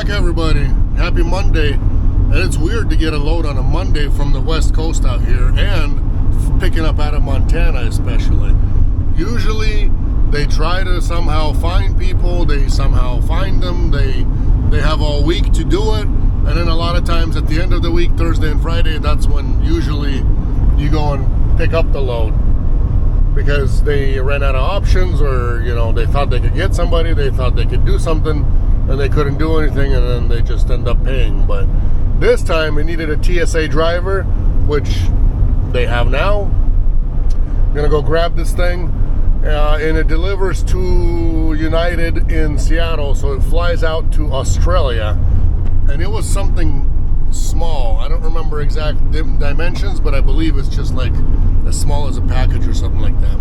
back, everybody. Happy Monday. And it's weird to get a load on a Monday from the West Coast out here, and picking up out of Montana especially. Usually they try to somehow find people, they somehow find them, they have all week to do it, and then a lot of times at the end of the week, Thursday and Friday, that's when usually you go and pick up the load, because they ran out of options, or they thought they could get somebody, they thought they could do something, and they couldn't do anything, and then they just end up paying. But this time we needed a TSA driver, which they have now. I'm gonna go grab this thing, and it delivers to United in Seattle, so it flies out to Australia. And it was something small. I don't remember exact dimensions, but I believe it's just like as small as a package or something like that.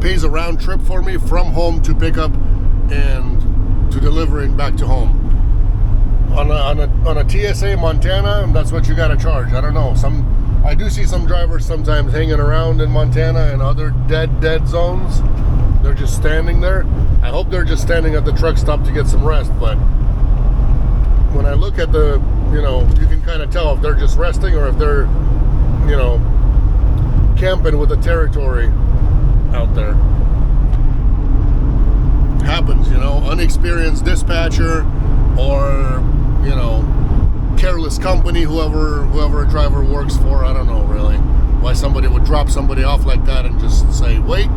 Pays a round trip for me from home to pick up and to delivering back to home. On a TSA Montana, that's what you got to charge. I don't know. I do see some drivers sometimes hanging around in Montana and other dead zones. They're just standing there. I hope they're just standing at the truck stop to get some rest, but when I look at the, you can kind of tell if they're just resting or if they're, camping with the territory out there. Happens, unexperienced dispatcher or, careless company, whoever a driver works for. I don't know really why somebody would drop somebody off like that and just say, wait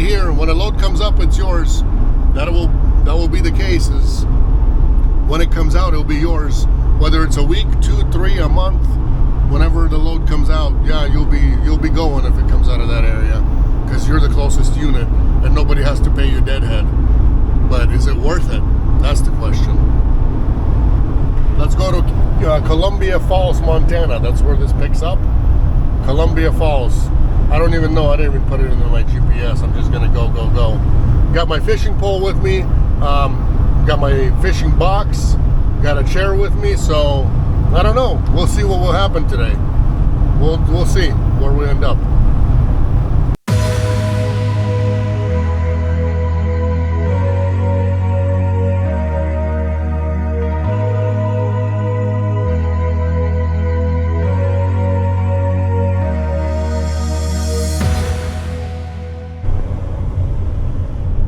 here, when a load comes up, it's yours. That will be the case. Is when it comes out, it'll be yours, whether it's a week, 2, 3, a month. Whenever the load comes out, yeah, you'll be going if it comes out of that area, because you're the closest unit and nobody has to pay your deadhead. But is it worth it? That's the question. Let's go to Columbia Falls, Montana. That's where this picks up. Columbia Falls. I don't even know. I didn't even put it into my GPS. I'm just gonna go. Got my fishing pole with me. Got my fishing box. Got a chair with me. So I don't know. We'll see what will happen today. We'll see where we end up.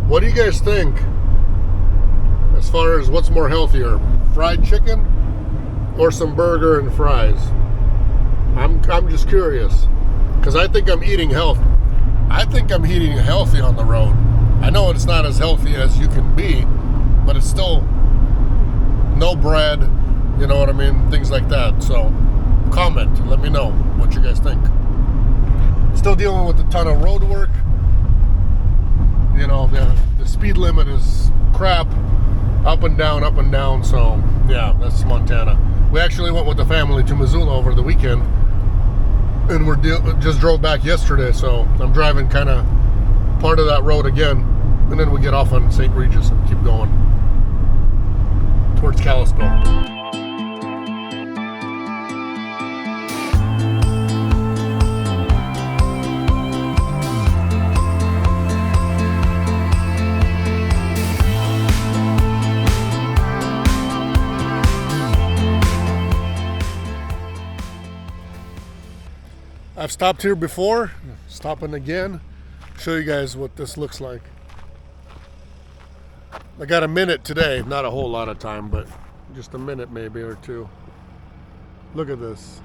What do you guys think as far as what's more healthier, fried chicken or some burger and fries? I'm just curious, because I think I'm eating healthy. I think I'm eating healthy on the road. I know it's not as healthy as you can be, but it's still no bread, you know what I mean? Things like that. So comment, let me know what you guys think. Still dealing with a ton of road work. The speed limit is crap, up and down, so yeah, that's Montana. We actually went with the family to Missoula over the weekend, and just drove back yesterday, so I'm driving kind of part of that road again, and then we get off on St. Regis and keep going towards Kalispell. I've stopped here before, stopping again, show you guys what this looks like. I got a minute today, not a whole lot of time, but just a minute maybe or two. Look at this.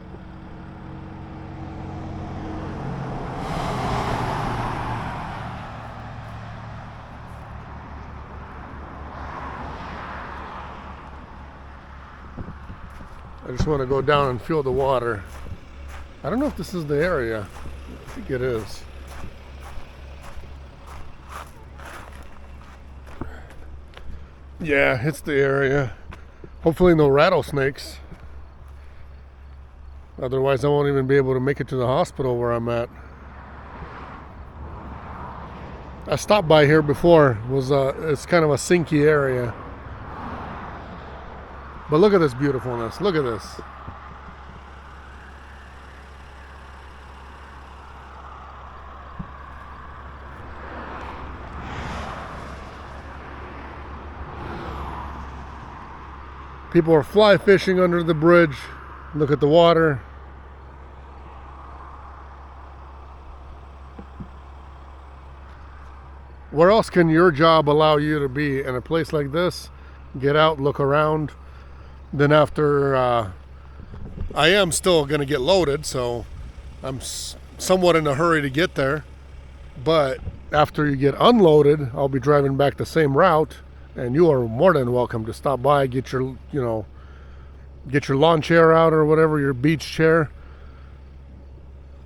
I just want to go down and feel the water. I don't know if this is the area. I think it is. Yeah, it's the area. Hopefully no rattlesnakes. Otherwise I won't even be able to make it to the hospital where I'm at. I stopped by here before. It's kind of a sinky area. But look at this beautifulness. Look at this. People are fly fishing under the bridge. Look at the water. Where else can your job allow you to be? In a place like this, get out, look around. Then after, I am still going to get loaded, so I'm somewhat in a hurry to get there. But after you get unloaded, I'll be driving back the same route, and you are more than welcome to stop by, get your, get your lawn chair out or whatever, your beach chair.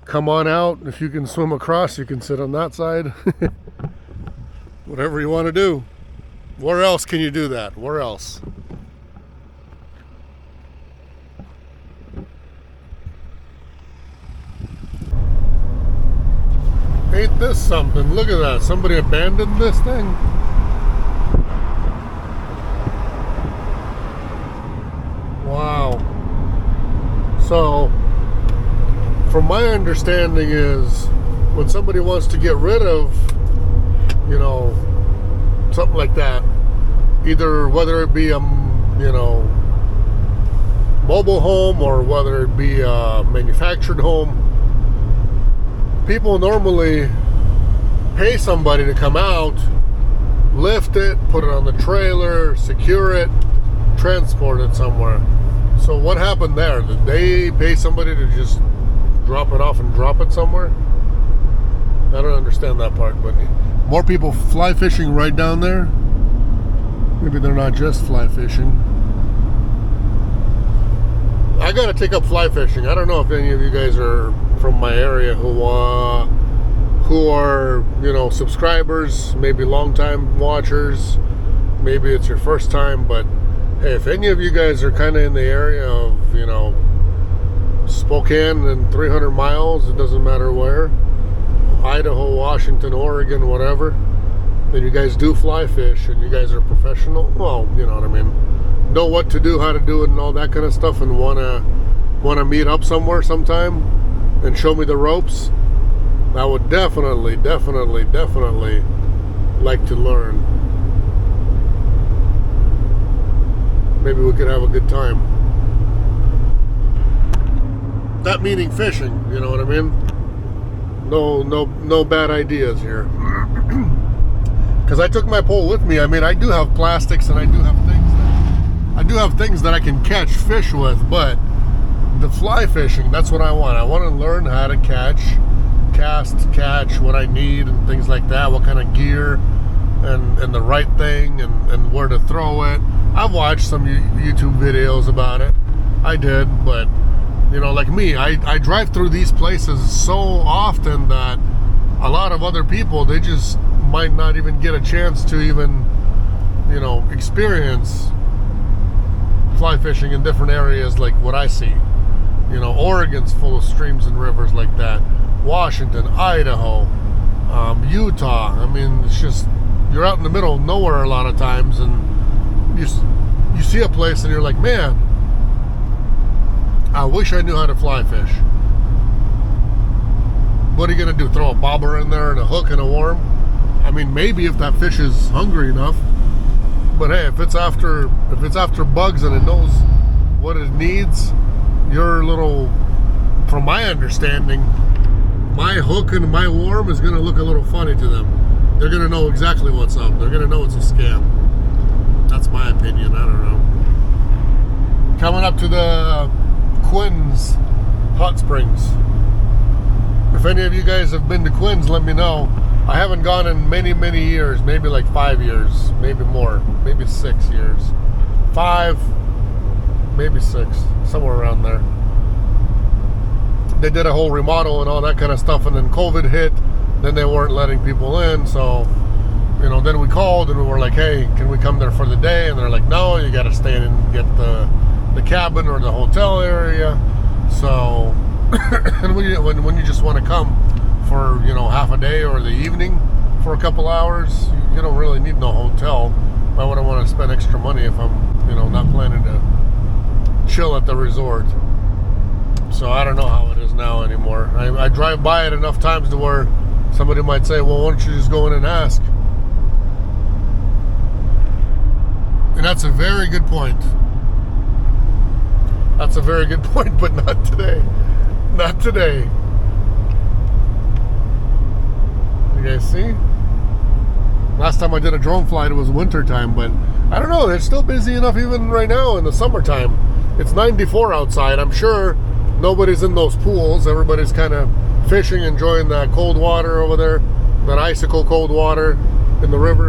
Come on out. If you can swim across, you can sit on that side. Whatever you want to do. Where else can you do that? Where else? Ain't this something? Look at that. Somebody abandoned this thing. Wow. So, from my understanding is, when somebody wants to get rid of, something like that, either whether it be a, mobile home or whether it be a manufactured home, people normally pay somebody to come out, lift it, put it on the trailer, secure it, transport it somewhere. So what happened there? Did they pay somebody to just drop it off and drop it somewhere? I don't understand that part, but more people fly fishing right down there. Maybe they're not just fly fishing. I gotta take up fly fishing. I don't know if any of you guys are from my area who are, subscribers, maybe long-time watchers. Maybe it's your first time, but hey, if any of you guys are kind of in the area of, Spokane and 300 miles, it doesn't matter where, Idaho, Washington, Oregon, whatever, then you guys do fly fish and you guys are professional, well, you know what I mean, know what to do, how to do it and all that kind of stuff, and wanna meet up somewhere sometime and show me the ropes, I would definitely like to learn. Maybe we could have a good time. That meaning fishing, you know what I mean? No bad ideas here. Because I took my pole with me. I mean, I do have plastics and I do have things that I can catch fish with, but the fly fishing, that's what I want. I want to learn how to catch, what I need and things like that, what kind of gear and the right thing and where to throw it. I've watched some YouTube videos about it. I did, but like me, I drive through these places so often that a lot of other people, they just might not even get a chance to even, experience fly fishing in different areas like what I see. Oregon's full of streams and rivers like that. Washington, Idaho, Utah. I mean, it's just, you're out in the middle of nowhere a lot of times, and you see a place and you're like, man, I wish I knew how to fly fish. What are you gonna do? Throw a bobber in there and a hook and a worm? I mean, maybe if that fish is hungry enough. But hey, if it's after bugs and it knows what it needs, your little, from my understanding, my hook and my worm is gonna look a little funny to them. They're gonna know exactly what's up. They're gonna know it's a scam. That's my opinion. I don't know. Coming up to the Quinn's Hot Springs. If any of you guys have been to Quinn's, let me know. I haven't gone in many years, maybe like 5 years, maybe more, maybe 6 years. 5, maybe 6, somewhere around there. They did a whole remodel and all that kind of stuff, and then COVID hit, then they weren't letting people in, so then we called and we were like, hey, can we come there for the day? And they're like, no, you got to stay in and get the cabin or the hotel area. So and when you just want to come for half a day or the evening for a couple hours, you don't really need no hotel. Why would I want to spend extra money if I'm not planning to chill at the resort? So I don't know how it is now anymore. I drive by it enough times to where somebody might say, well, why don't you just go in and ask? And that's a very good point. That's a very good point, but not today. Not today. You guys see? Last time I did a drone flight, it was winter time, but I don't know, they're still busy enough even right now in the summertime. It's 94 outside. I'm sure nobody's in those pools. Everybody's kind of fishing, enjoying that cold water over there, that icicle cold water in the river.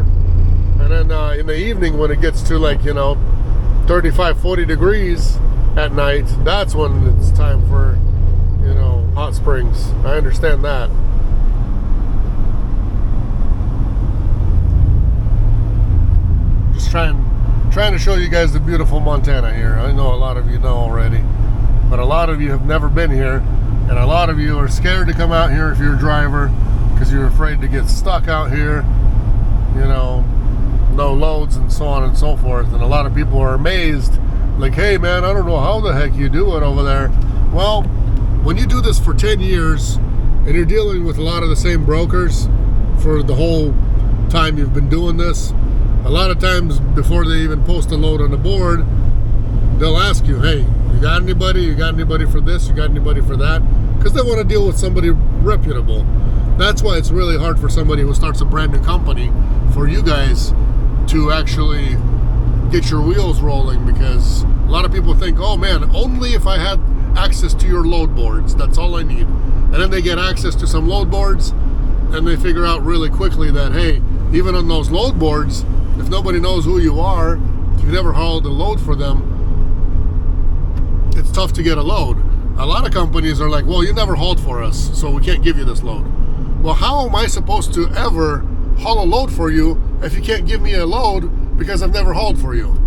And then in the evening when it gets to, like, 35, 40 degrees at night, that's when it's time for, hot springs. I understand that. Just trying to show you guys the beautiful Montana here. I know a lot of you know already, but a lot of you have never been here, and a lot of you are scared to come out here if you're a driver because you're afraid to get stuck out here, no loads and so on and so forth. And a lot of people are amazed, like, hey man, I don't know how the heck you do it over there. Well, when you do this for 10 years and you're dealing with a lot of the same brokers for the whole time you've been doing this, a lot of times before they even post a load on the board, they'll ask you, hey, you got anybody? You got anybody for this? You got anybody for that? Because they want to deal with somebody reputable. That's why it's really hard for somebody who starts a brand new company for you guys to actually get your wheels rolling, because a lot of people think, oh man, only if I had access to your load boards, that's all I need. And then they get access to some load boards and they figure out really quickly that, hey, even on those load boards, if nobody knows who you are, if you've never hauled a load for them, it's tough to get a load. A lot of companies are like, well, you never hauled for us, so we can't give you this load. Well, how am I supposed to ever haul a load for you if you can't give me a load because I've never hauled for you?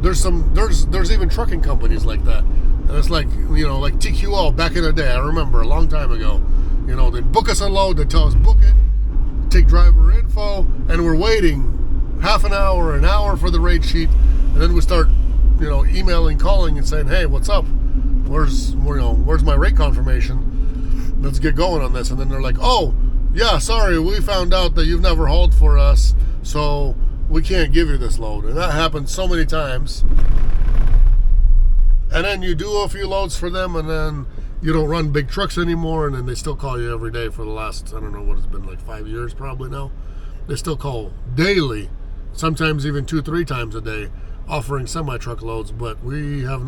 There's even trucking companies like that. And it's like, like TQL back in the day. I remember a long time ago. They'd book us a load, they'd tell us book it, take driver info, and we're waiting half an hour, an hour for the rate sheet, and then we start, emailing, calling, and saying, hey, what's up? Where's my rate confirmation? Let's get going on this. And then they're like, oh, yeah, sorry, we found out that you've never hauled for us, so we can't give you this load. And that happens so many times. And then you do a few loads for them, and then you don't run big trucks anymore, and then they still call you every day for the last, I don't know what it's been, like 5 years probably now. They still call daily, sometimes even 2-3 times a day, offering semi-truck loads, but we don't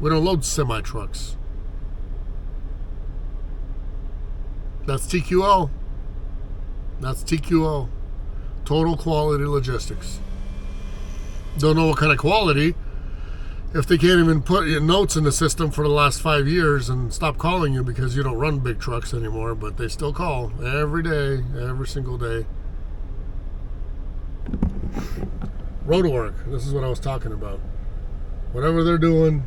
load semi-trucks. That's TQL. That's TQL. Total Quality Logistics. Don't know what kind of quality if they can't even put your notes in the system for the last 5 years and stop calling you because you don't run big trucks anymore, but they still call every day, every single day. Road work. This is what I was talking about. Whatever they're doing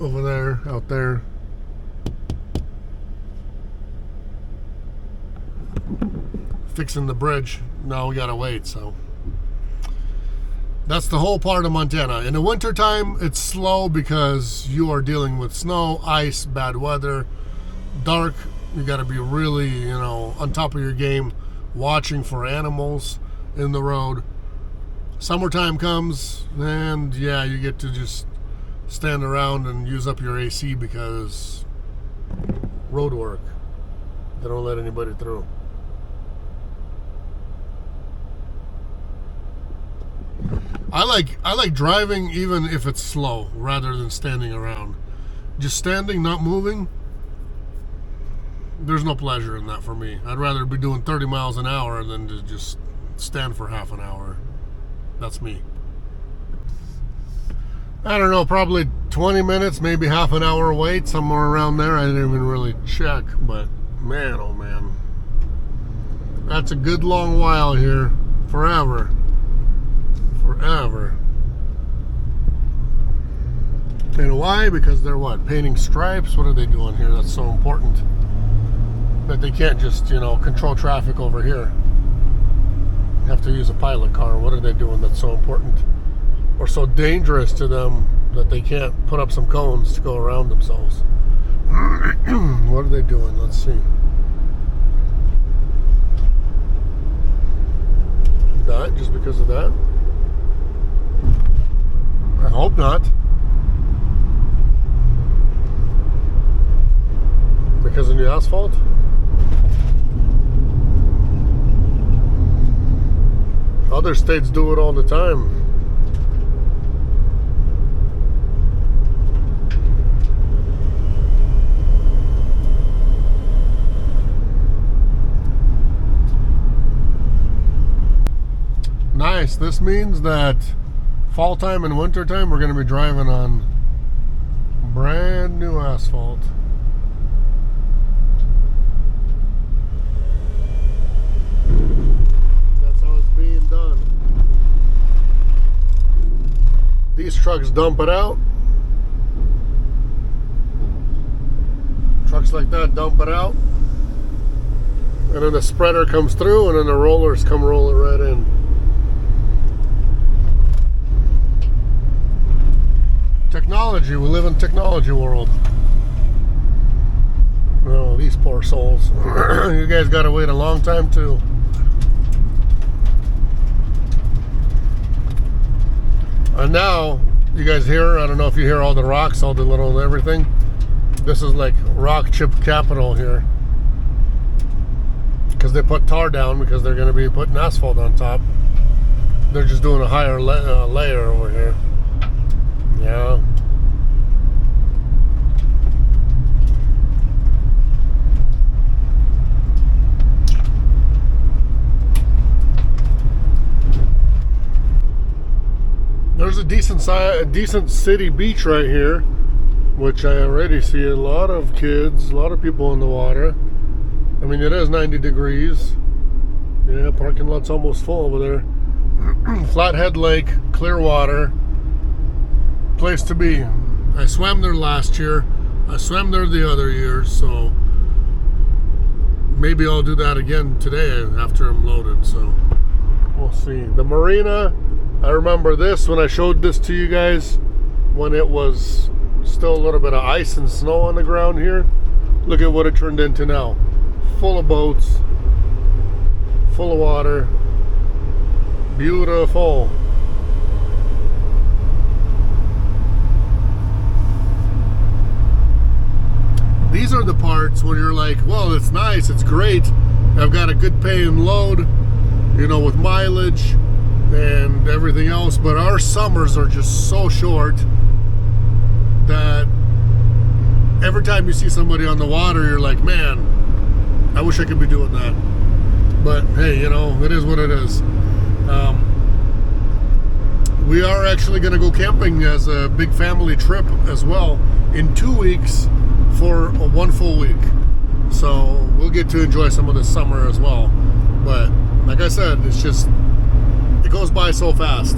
over there, out there. Fixing the bridge. Now we gotta wait, so. That's the whole part of Montana. In the wintertime, it's slow because you are dealing with snow, ice, bad weather, dark. You got to be really, on top of your game, watching for animals in the road. Summertime comes, and yeah, you get to just stand around and use up your AC because road work. They don't let anybody through. I like driving even if it's slow rather than standing around. Just standing, not moving, there's no pleasure in that for me. I'd rather be doing 30 miles an hour than to just stand for half an hour. That's me. I don't know, probably 20 minutes, maybe half an hour wait, somewhere around there. I didn't even really check, but man, oh man. That's a good long while here. Forever. Forever. And why? Because they're what? Painting stripes? What are they doing here that's so important that they can't just, control traffic over here? You have to use a pilot car. What are they doing that's so important or so dangerous to them that they can't put up some cones to go around themselves? What are they doing? Let's see. That just because of that? I hope not. Because of the asphalt? Other states do it all the time. Nice. This means that fall time and winter time we're going to be driving on brand new asphalt. That's how it's being done. These trucks dump it out. Trucks like that dump it out. And then the spreader comes through, and then the rollers come roll it right in. Technology. We live in technology world. Oh, these poor souls. You guys gotta wait a long time too. And now, you guys hear, I don't know if you hear all the rocks, all the little everything. This is like rock chip capital here. Because they put tar down because they're gonna be putting asphalt on top. They're just doing a higher layer over here. Yeah. There's a decent city beach right here, which I already see a lot of kids, a lot of people in the water. I mean, it is 90 degrees. Yeah, parking lot's almost full over there. Flathead Lake, clear water. Place to be. I swam there last year. I swam there the other year, so maybe I'll do that again today after I'm loaded. So we'll see. The marina, I remember this when I showed this to you guys when it was still a little bit of ice and snow on the ground here. Look at what it turned into now. Full of boats, full of water. Beautiful. These are the parts when you're like, well, it's nice, it's great. I've got a good paying load, you know, with mileage and everything else. But our summers are just so short that every time you see somebody on the water, you're like, man, I wish I could be doing that. But hey, you know, it is what it is. We are actually going to go camping as a big family trip as well in 2 weeks for one full week. So we'll get to enjoy some of the summer as well. But like I said, it's just, it goes by so fast.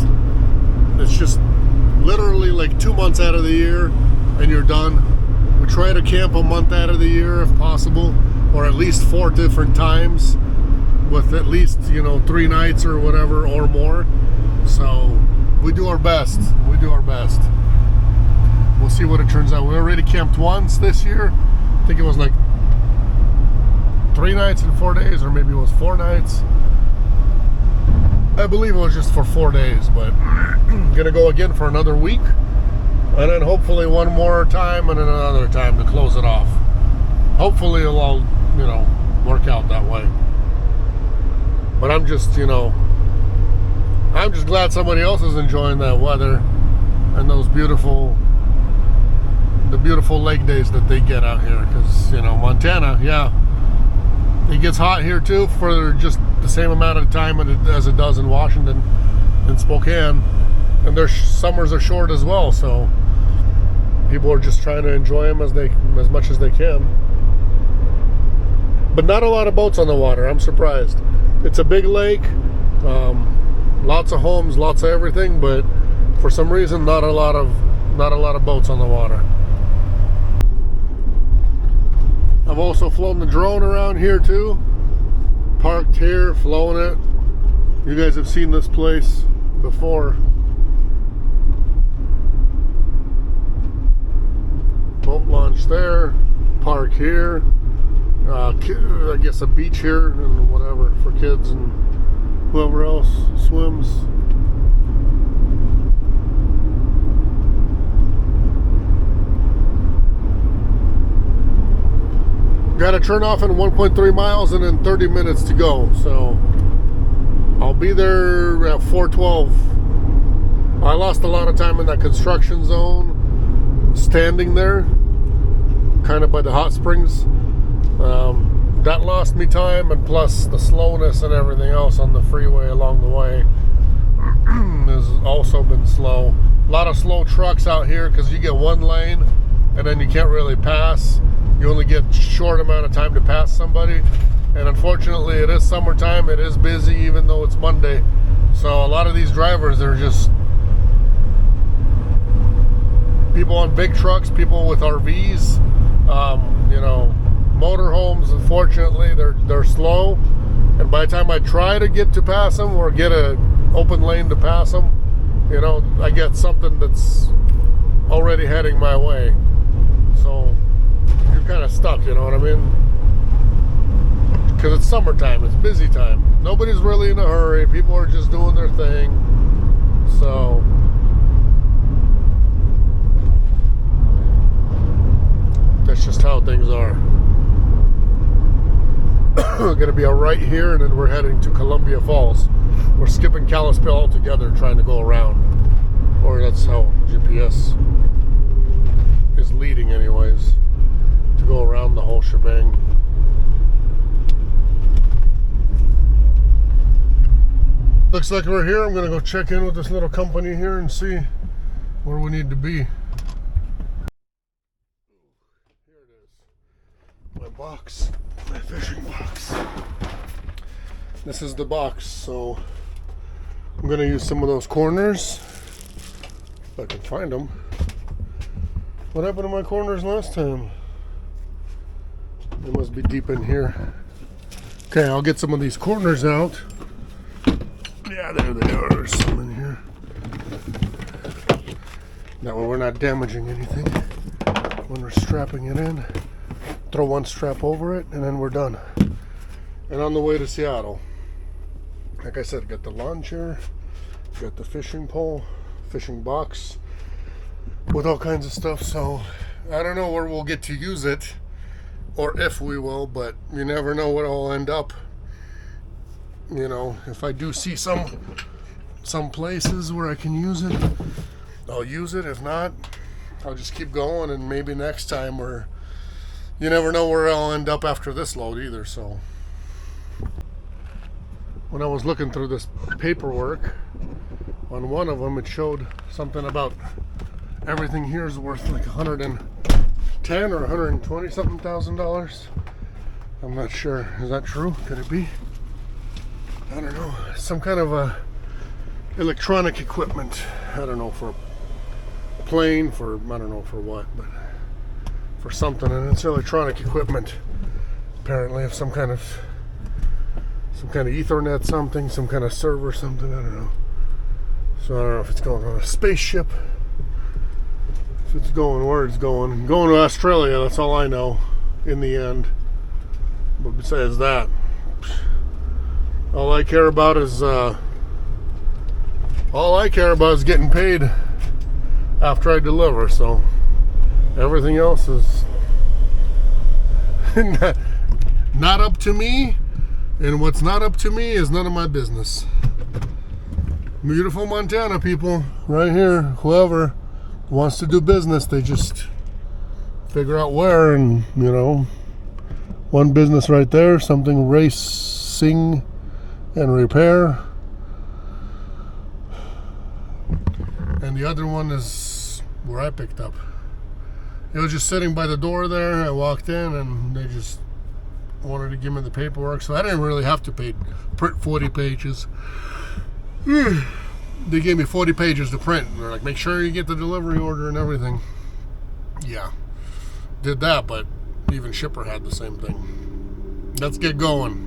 It's just literally like 2 months out of the year and you're done. We try to camp a month out of the year if possible, or at least 4 different times with at least, you know, 3 nights or whatever or more. So we do our best. We do our best. We'll see what it turns out. We already camped once this year. I think it was like 3 nights and 4 days, or maybe it was 4 nights. I believe it was just for 4 days, but I'm gonna go again for another week, and then hopefully one more time and then another time to close it off. Hopefully it'll all, you know, work out that way. But I'm just, you know, I'm just glad somebody else is enjoying that weather and those beautiful, the beautiful lake days that they get out here. Because, you know, Montana, yeah, it gets hot here too for just the same amount of time as it does in Washington and Spokane, and their summers are short as well. So people are just trying to enjoy them as much as they can. But not a lot of boats on the water. I'm surprised. It's a big lake, lots of homes, lots of everything, but for some reason, not a lot of boats on the water. I've also flown the drone around here too. Parked here, flown it. You guys have seen this place before. Boat launch there, park here. I guess a beach here and whatever for kids and whoever else swims. got to turn off in 1.3 miles and then 30 minutes to go. So I'll be there at 4:12. I lost a lot of time in that construction zone, standing there, kind of by the hot springs. That lost me time, and plus the slowness and everything else on the freeway along the way has also been slow. A lot of slow trucks out here because you get one lane and then you can't really pass. You only get short amount of time to pass somebody, and unfortunately it is summertime. It is busy even though it's Monday, so a lot of these drivers are just people on big trucks, people with RVs, you know, motorhomes. Unfortunately they're slow, and by the time I try to get to pass them or get an open lane to pass them, you know, I get something that's already heading my way, so you're kind of stuck, you know what I mean? Because it's summertime, it's busy time, nobody's really in a hurry, people are just doing their thing, so that's just how things are. We're going to be right here, and then we're heading to Columbia Falls. We're skipping Kalispell altogether, trying to go around, or that's how GPS is leading anyways, to go around the whole shebang. Looks like we're here. I'm going to go check in with this little company here and see where we need to be. Here it is. My box. My fishing box. This is the box, so I'm going to use some of those corners if I can find them. What happened to my corners last time? They must be deep in here. Okay, I'll get some of these corners out. Yeah, there they are. There's some in here. That way we're not damaging anything when we're strapping it in. Throw one strap over it, and then we're done. And on the way to Seattle, like I said, got the lawn chair, got the fishing pole, fishing box with all kinds of stuff. So I don't know where we'll get to use it, or if we will, but you never know what it'll end up. You know, if I do see some places where I can use it, I'll use it. If not, I'll just keep going, and maybe next time, or you never know where I'll end up after this load either. So when I was looking through this paperwork, on one of them it showed something about everything here is worth like $110 or $120 something thousand. I'm not sure. Is that true? Could it be? I don't know. Some kind of electronic equipment. I don't know, for a plane, for I don't know for what, but for something. And it's electronic equipment, apparently, of some kind of Ethernet something, some kind of server something. I don't know. So I don't know if it's going on a spaceship, if it's going where it's going. Going to Australia, that's all I know in the end. But besides that, all I care about is getting paid after I deliver. So everything else is not up to me, and what's not up to me is none of my business. Beautiful Montana, people, right here. Whoever wants to do business, they just figure out where, and you know, one business right there, something racing and repair, and the other one is where I picked up. It was just sitting by the door there. I walked in and they just wanted to give me the paperwork, so I didn't really have to print 40 pages. They gave me 40 pages to print. They're like, make sure you get the delivery order and everything. Yeah, did that, but even shipper had the same thing. Let's get going.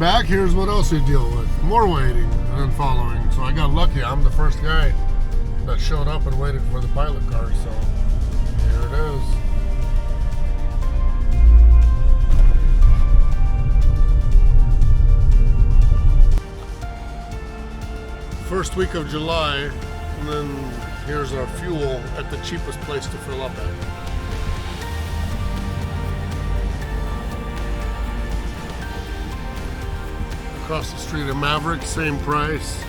back, here's what else you deal with. More waiting and then following. So I got lucky. I'm the first guy that showed up and waited for the pilot car. So here it is. First week of July, and then here's our fuel at the cheapest place to fill up at. Across the street at Maverick, same price.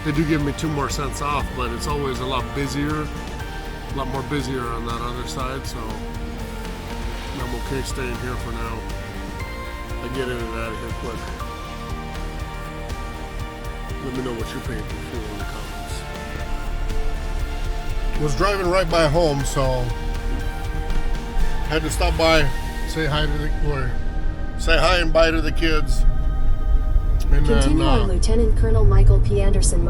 They do give me 2 more cents off, but it's always a lot busier, a lot more busier on that other side, so I'm okay staying here for now. I get in and out of here quick. Let me know what you're paying for fuel in the comments. Was driving right by home, so had to stop by, say hi and bye to the kids. And continue on Lieutenant Colonel Michael P. Anderson.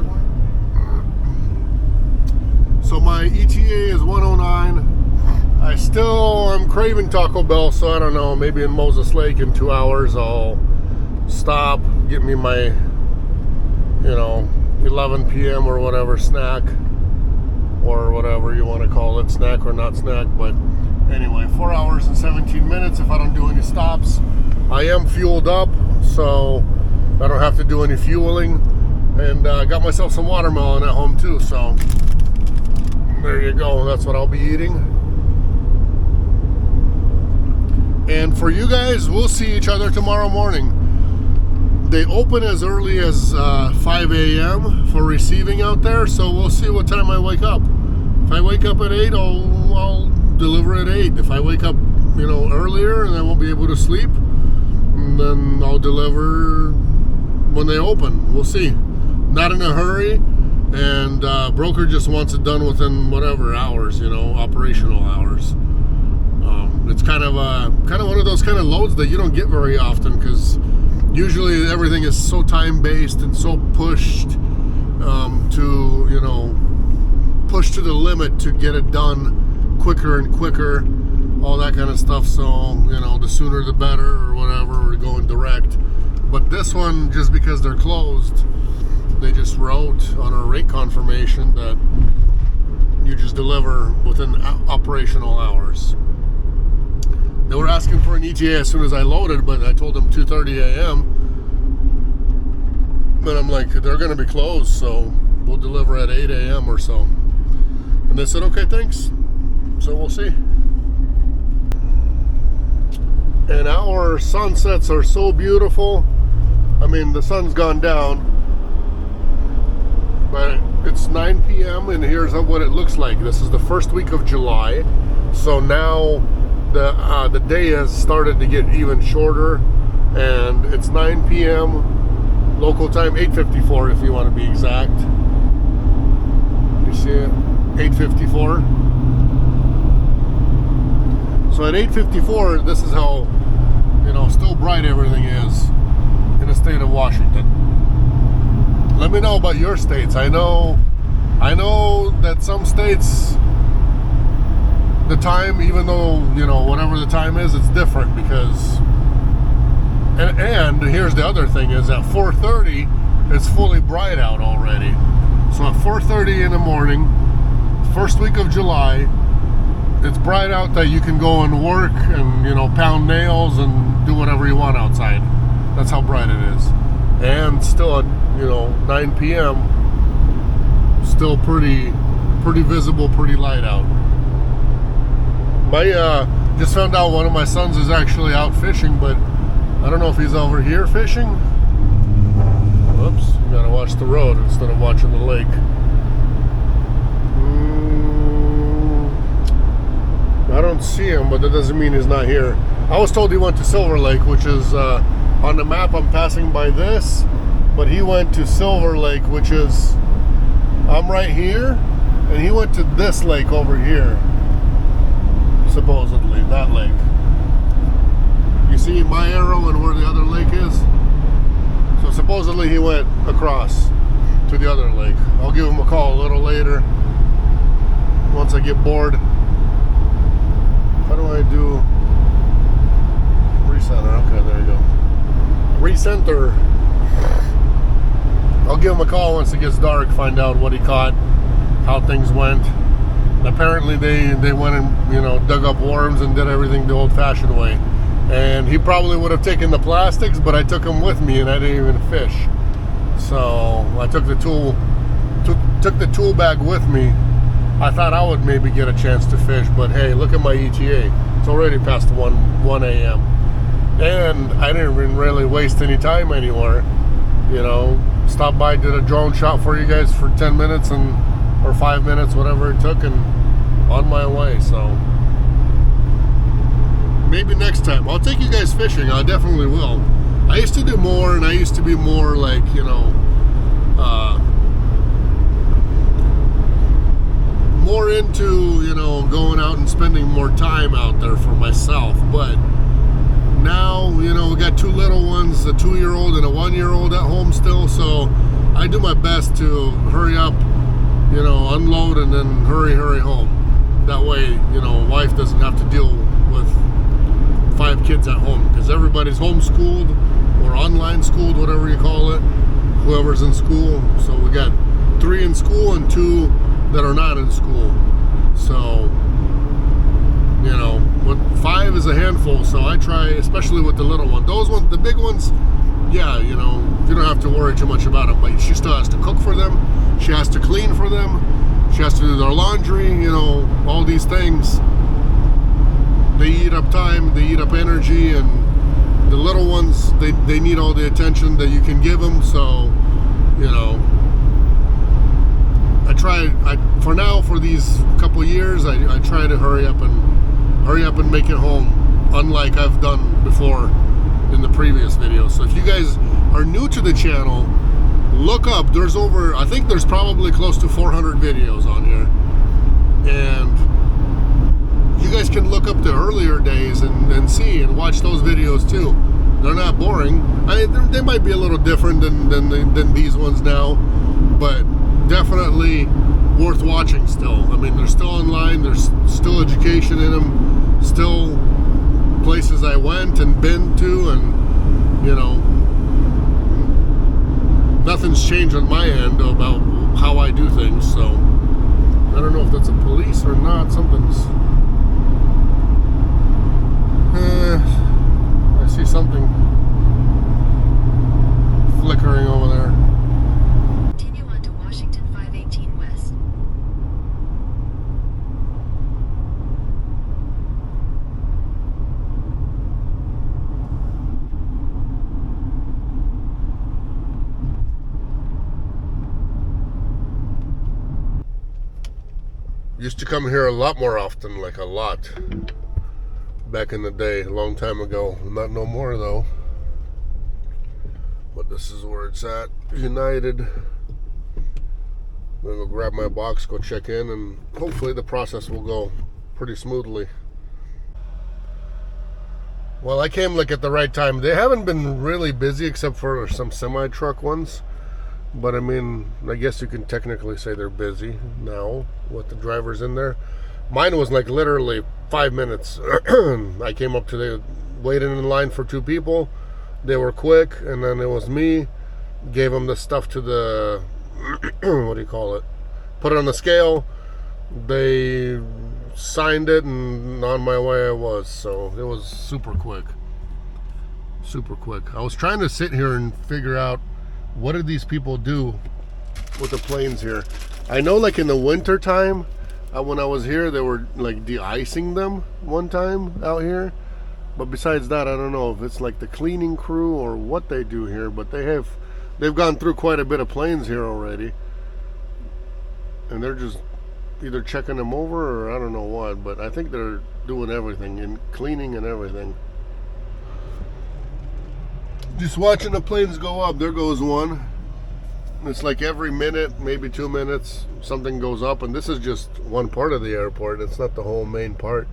So my ETA is 109. I still am craving Taco Bell, so I don't know, maybe in Moses Lake in 2 hours I'll stop, get me my 11 p.m. or whatever snack, or whatever you want to call it, snack or not snack. But anyway, 4 hours and 17 minutes if I don't do any stops. I am fueled up, so I don't have to do any fueling, and I got myself some watermelon at home too, so there you go. That's what I'll be eating. And for you guys, we'll see each other tomorrow morning. They open as early as 5 a.m. for receiving out there, so we'll see what time I wake up. If I wake up at 8, I'll deliver at 8. If I wake up, earlier and I won't be able to sleep, then I'll deliver when they open. We'll see. Not in a hurry, and broker just wants it done within whatever hours, operational hours. It's kind of one of those kind of loads that you don't get very often, because usually everything is so time-based and so pushed pushed to the limit to get it done quicker and quicker, all that kind of stuff. So, the sooner the better, or whatever, or going direct. But this one, just because they're closed, they just wrote on our rate confirmation that you just deliver within operational hours. They were asking for an ETA as soon as I loaded, but I told them 2:30 a.m. But I'm like, they're going to be closed, so we'll deliver at 8 a.m. or so. And they said, okay, thanks. So we'll see. And our sunsets are so beautiful. I mean, the sun's gone down, but it's 9 p.m. and here's what it looks like. This is the first week of July, so now the day has started to get even shorter, and it's 9 p.m. local time, 8:54 if you want to be exact. You see it? 8:54. So at 8:54, this is how still bright everything is in the state of Washington. Let me know about your states. I know that some states, the time, even though whatever the time is, it's different, because and here's the other thing, is at 4:30 it's fully bright out already. So at 4:30 in the morning, first week of July, it's bright out that you can go and work and pound nails and do whatever you want outside. That's how bright it is. And still at 9 p.m. still pretty visible, pretty light out. Just found out one of my sons is actually out fishing, but I don't know if he's over here fishing. Whoops, you gotta watch the road instead of watching the lake. I don't see him, but that doesn't mean he's not here. I was told he went to Silver Lake, which is on the map I'm passing by this, but he went to Silver Lake, which is, I'm right here, and he went to this lake over here, supposedly, that lake. You see my arrow and where the other lake is? So supposedly he went across to the other lake. I'll give him a call a little later once I get bored. How do I do recenter? Okay, there you go. Reset. center. I'll give him a call once it gets dark, find out what he caught, how things went. Apparently they went and, you know, dug up worms and did everything the old-fashioned way. And he probably would have taken the plastics, but I took them with me and I didn't even fish. So I took the tool bag with me. I thought I would maybe get a chance to fish, but hey, look at my ETA. It's already past 1 a.m. And I didn't even really waste any time anywhere. You know, stopped by, did a drone shot for you guys for 10 minutes or 5 minutes, whatever it took, and on my way. So maybe next time I'll take you guys fishing. I definitely will. I used to do more, and I used to be more like, you know, more into, you know, going out and spending more time out there for myself. But now, you know, we got 2 little ones, a 2-year-old and a 1-year-old at home still, so I do my best to hurry up, you know, unload and then hurry home. That way, you know, wife doesn't have to deal with 5 kids at home, because everybody's homeschooled or online schooled, whatever you call it, whoever's in school. So we got 3 in school and 2 that are not in school. So, you know, 5 is a handful, so I try, especially with the little one. Those ones, the big ones, yeah, you know, you don't have to worry too much about them, but she still has to cook for them, she has to clean for them, she has to do their laundry, you know, all these things. They eat up time, they eat up energy, and the little ones, they need all the attention that you can give them. So, you know, for now, for these couple years, I try to hurry up and make it home, unlike I've done before in the previous videos. So if you guys are new to the channel, look up, I think there's probably close to 400 videos on here, and you guys can look up the earlier days and see and watch those videos too. They're not boring. They might be a little different than these ones now, but definitely worth watching still. I mean, they're still online, there's still education in them, still places I went and been to, and, you know, nothing's changed on my end about how I do things. So I don't know if that's a police or not. Something's I see something flickering over there. Continue on to Washington 518 West. Used to come here a lot more often, like a lot. Back in the day, a long time ago. Not no more though. But this is where it's at. United. I'm gonna go grab my box, go check in, and hopefully the process will go pretty smoothly. Well, I came like at the right time. They haven't been really busy except for some semi-truck ones. But I mean, I guess you can technically say they're busy now with the drivers in there. Mine was like literally 5 minutes. I came up to the waiting in line for 2 people. They were quick, and then it was me. Gave them the stuff to the what do you call it? Put it on the scale. They signed it, and on my way I was. So it was super quick. Super quick. I was trying to sit here and figure out, what did these people do with the planes here? I know, like in the winter time, when I was here, they were like de-icing them one time out here. But besides that, I don't know if it's like the cleaning crew or what they do here. But they've gone through quite a bit of planes here already, and they're just either checking them over or I don't know what. But I think they're doing everything and cleaning and everything. Just watching the planes go up. There goes one. It's like every minute, maybe 2 minutes, something goes up, and this is just one part of the airport. It's not the whole main part.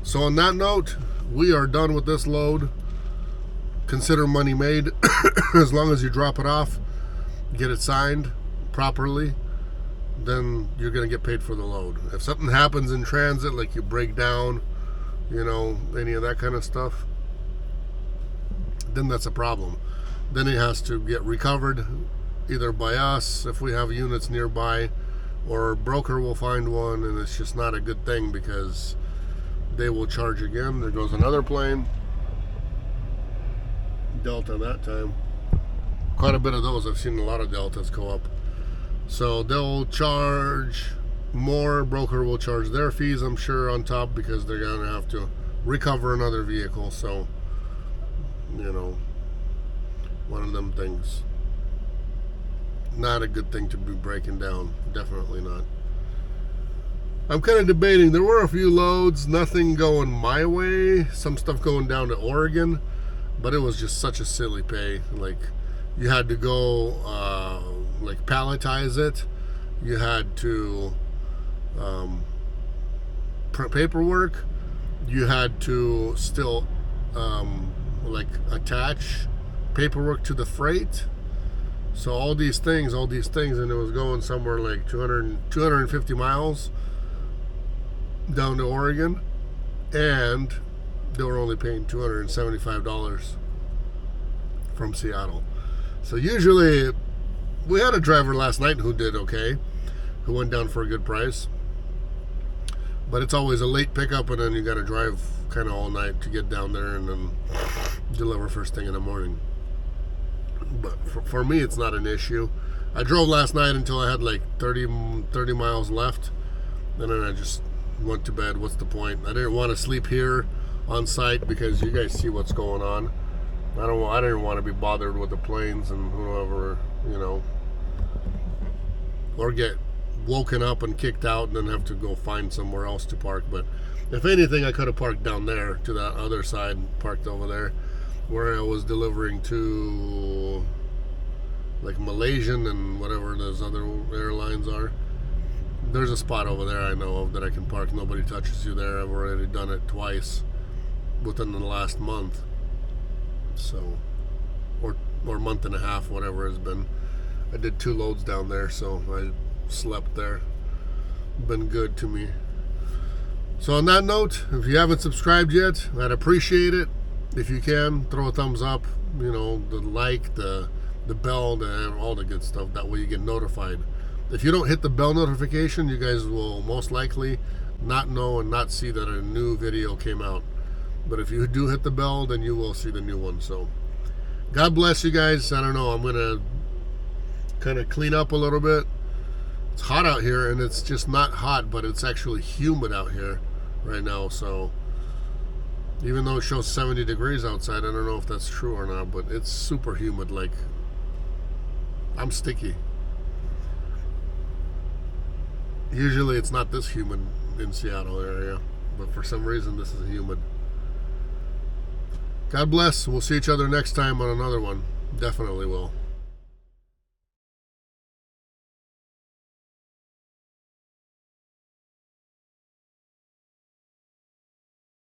So on that note, we are done with this load. Consider money made as long as you drop it off, get it signed properly. then you're going to get paid for the load. If something happens in transit, like you break down, you know, any of that kind of stuff, then that's a problem. Then it has to get recovered either by us if we have units nearby, or a broker will find one, and it's just not a good thing because they will charge again. There goes another plane. Delta that time. Quite a bit of those. I've seen a lot of Deltas go up. So they'll charge more. Broker will charge their fees, I'm sure, on top, because they're going to have to recover another vehicle. So, you know, one of them things. Not a good thing to be breaking down. Definitely not. I'm kind of debating. There were a few loads, nothing going my way. Some stuff going down to Oregon, but it was just such a silly pay. Like, you had to go like palletize it. You had to print paperwork. You had to still like attach paperwork to the freight. So all these things, and it was going somewhere like 250 miles down to Oregon, and they were only paying $275 from Seattle. So usually, we had a driver last night who did okay, who went down for a good price, but it's always a late pickup, and then you got to drive kind of all night to get down there and then deliver first thing in the morning. But for me, it's not an issue. I drove last night until I had like 30 miles left, and then I just went to bed. What's the point? I didn't want to sleep here on site because you guys see what's going on. I didn't want to be bothered with the planes and whoever, you know, or get woken up and kicked out and then have to go find somewhere else to park. But if anything, I could have parked down there to that other side, parked over there where I was delivering to, like, Malaysian and whatever those other airlines are. There's a spot over there I know of that I can park. Nobody touches you there. I've already done it twice within the last month. So, or month and a half, whatever it's been. I did 2 loads down there, so I slept there. Been good to me. So on that note, if you haven't subscribed yet, I'd appreciate it. If you can, throw a thumbs up, you know, the like, the bell, all the good stuff. That way you get notified. If you don't hit the bell notification, you guys will most likely not know and not see that a new video came out. But if you do hit the bell, then you will see the new one. So, God bless you guys. I don't know, I'm going to kind of clean up a little bit. It's hot out here, and it's just not hot, but it's actually humid out here right now. So, even though it shows 70 degrees outside, I don't know if that's true or not, but it's super humid. Like, I'm sticky. Usually it's not this humid in Seattle area, but for some reason this is humid. God bless. We'll see each other next time on another one. Definitely will.